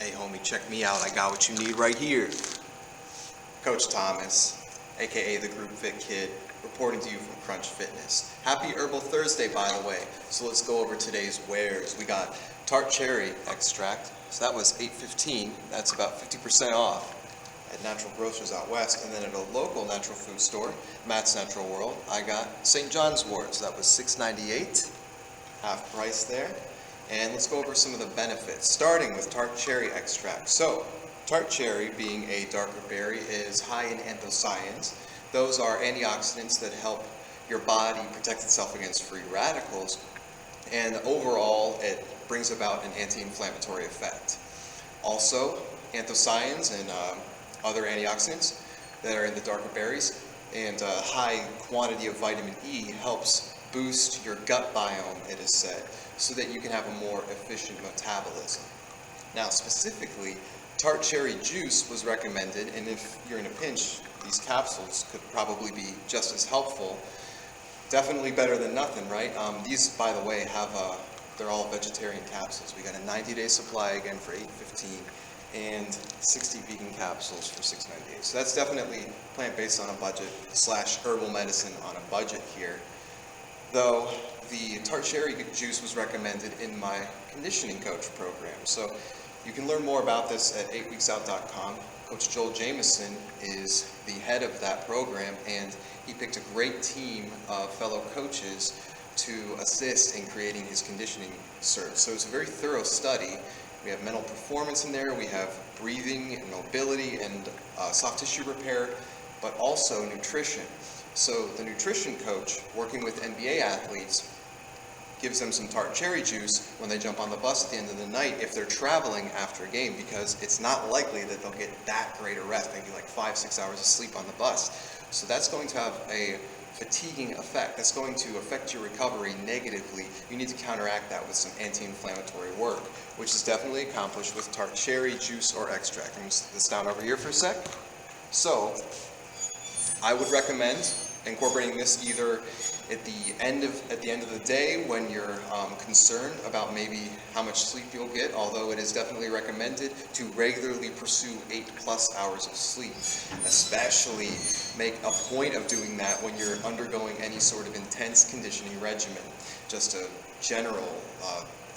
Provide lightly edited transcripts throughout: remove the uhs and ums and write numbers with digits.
Hey homie, check me out. I got what you need right here. Coach Thomas, aka the Group Fit Kid, reporting to you from Crunch Fitness. Happy Herbal Thursday, by the way. So let's go over today's wares. We got tart cherry extract. So that was $8.15. That's about 50% off at Natural Grocers out west. And then at a local natural food store, Matt's Natural World, I got St. John's wort. So that was $6.98, half price there. And let's go over some of the benefits, starting with tart cherry extract. So, tart cherry, being a darker berry, is high in anthocyanins. Those are antioxidants that help your body protect itself against free radicals, and overall it brings about an anti-inflammatory effect. Also, anthocyanins and other antioxidants that are in the darker berries, and a high quantity of vitamin E helps boost your gut biome, it is said, so that you can have a more efficient metabolism. Now, specifically, tart cherry juice was recommended, and if you're in a pinch, these capsules could probably be just as helpful. Definitely better than nothing, right? These, by the way, they're all vegetarian capsules. We got a 90-day supply again for $8.15 and 60 vegan capsules for $6.98. So that's definitely plant-based on a budget / herbal medicine on a budget here. Though the tart cherry juice was recommended in my conditioning coach program. So you can learn more about this at 8weeksout.com. Coach Joel Jameson is the head of that program, and he picked a great team of fellow coaches to assist in creating his conditioning cert. So it's a very thorough study. We have mental performance in there, we have breathing and mobility and soft tissue repair, but also nutrition. So the nutrition coach, working with NBA athletes, gives them some tart cherry juice when they jump on the bus at the end of the night if they're traveling after a game, because it's not likely that they'll get that great a rest, maybe like 5-6 hours of sleep on the bus. So that's going to have a fatiguing effect. That's going to affect your recovery negatively. You need to counteract that with some anti-inflammatory work, which is definitely accomplished with tart cherry juice or extract. Let me set this down over here for a sec. So I would recommend incorporating this either at the end of the day when you're concerned about maybe how much sleep you'll get, although it is definitely recommended to regularly pursue 8+ hours of sleep. Especially make a point of doing that when you're undergoing any sort of intense conditioning regimen. Just a general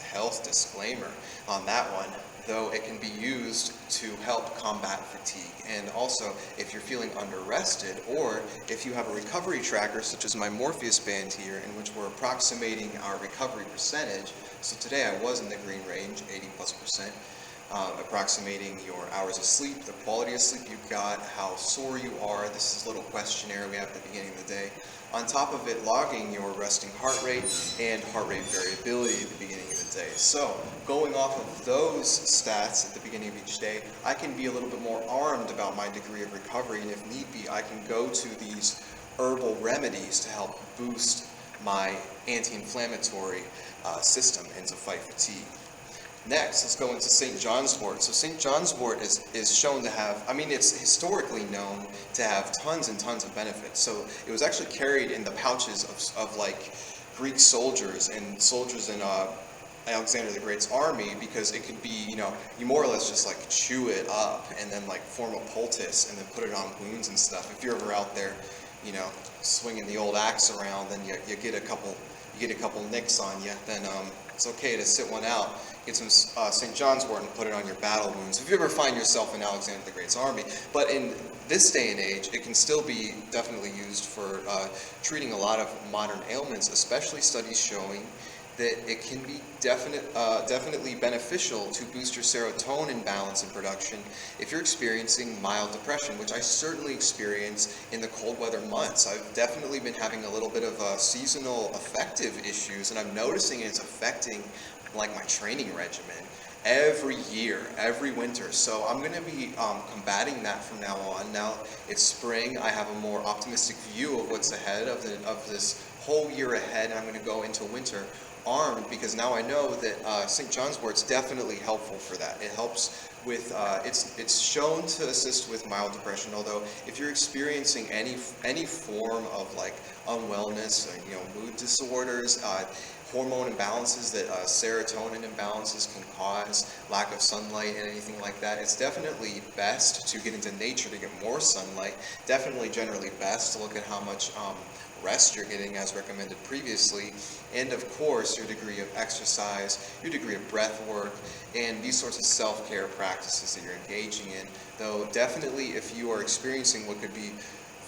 health disclaimer on that one, though it can be used to help combat fatigue. And also, if you're feeling under-rested, or if you have a recovery tracker, such as my Morpheus band here, in which we're approximating our recovery percentage. So today I was in the green range, 80+%, approximating your hours of sleep, the quality of sleep you got, how sore you are. This is a little questionnaire we have at the beginning of the day. On top of it, logging your resting heart rate and heart rate variability at the beginning of the day. So, going off of those stats at the beginning of each day, I can be a little bit more armed about my degree of recovery, and if need be, I can go to these herbal remedies to help boost my anti-inflammatory system and to fight fatigue. Next, let's go into St. John's wort. So St. John's wort is shown to have, it's historically known to have tons and tons of benefits. So it was actually carried in the pouches of like Greek soldiers and soldiers in Alexander the Great's army, because it could be, you more or less just like chew it up and then like form a poultice and then put it on wounds and stuff. If you're ever out there, swinging the old axe around, then you get a couple nicks on you, then it's okay to sit one out, get some St. John's wort and put it on your battle wounds, if you ever find yourself in Alexander the Great's army. But in this day and age, it can still be definitely used for treating a lot of modern ailments, especially studies showing that it can be definitely beneficial to boost your serotonin balance and production if you're experiencing mild depression, which I certainly experience in the cold weather months. I've definitely been having a little bit of seasonal affective issues, and I'm noticing it's affecting like my training regimen every year, every winter. So I'm going to be combating that from now on. Now it's spring, I have a more optimistic view of what's ahead of this whole year ahead, and I'm going to go into winter armed, because now I know that St. John's wort is definitely helpful for that. It helps with, it's shown to assist with mild depression, although if you're experiencing any form of like unwellness, mood disorders, hormone imbalances that serotonin imbalances can cause, lack of sunlight and anything like that. It's definitely best to get into nature to get more sunlight. Definitely generally best to look at how much rest you're getting as recommended previously, and of course your degree of exercise, your degree of breath work, and these sorts of self-care practices that you're engaging in. Though definitely if you are experiencing what could be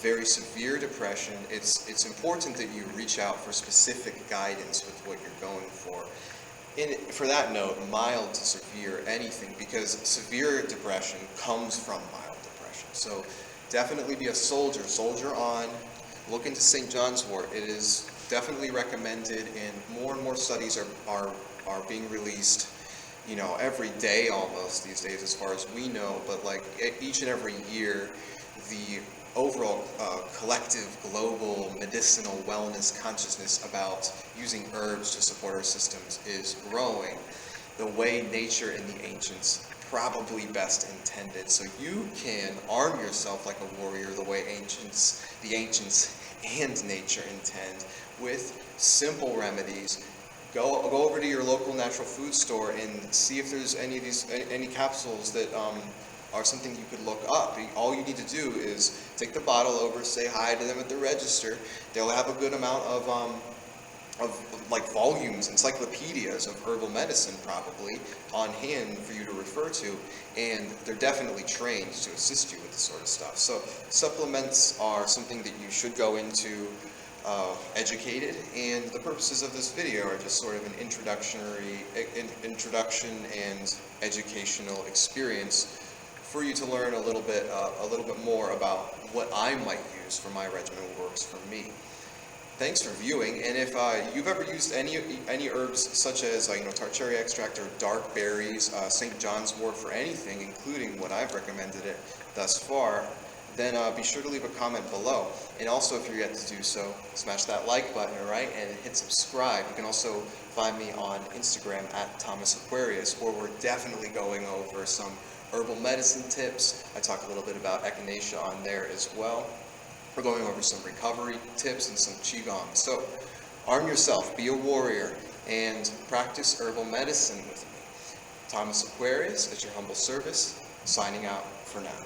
very severe depression, it's important that you reach out for specific guidance with what you're going for. And for that note, mild to severe, anything, because severe depression comes from mild depression. So definitely be a soldier on. Look into St. John's wort. It is definitely recommended, and more studies are being released, every day almost these days as far as we know, but like each and every year, the overall collective global medicinal wellness consciousness about using herbs to support our systems is growing the way nature and the ancients probably best intended. So you can arm yourself like a warrior the way the ancients and nature intend, with simple remedies. Go over to your local natural food store and see if there's any capsules that are something you could look up. All you need to do is take the bottle over, say hi to them at the register. They'll have a good amount of like volumes, encyclopedias of herbal medicine probably on hand for you to refer to, and they're definitely trained to assist you with this sort of stuff. So supplements are something that you should go into educated, and the purposes of this video are just sort of an introduction and educational experience for you to learn a little bit more about what I might use for my regimen, works for me. Thanks for viewing, and if you've ever used any herbs such as tart cherry extract or dark berries, St. John's wort for anything, including what I've recommended it thus far, then be sure to leave a comment below. And also, if you're yet to do so, smash that like button, alright, and hit subscribe. You can also find me on Instagram at Thomas Aquarius, where we're definitely going over some herbal medicine tips. I talk a little bit about echinacea on there as well. We're going over some recovery tips and some qigong. So arm yourself, be a warrior, and practice herbal medicine with me. Thomas Aquarius at your humble service, signing out for now.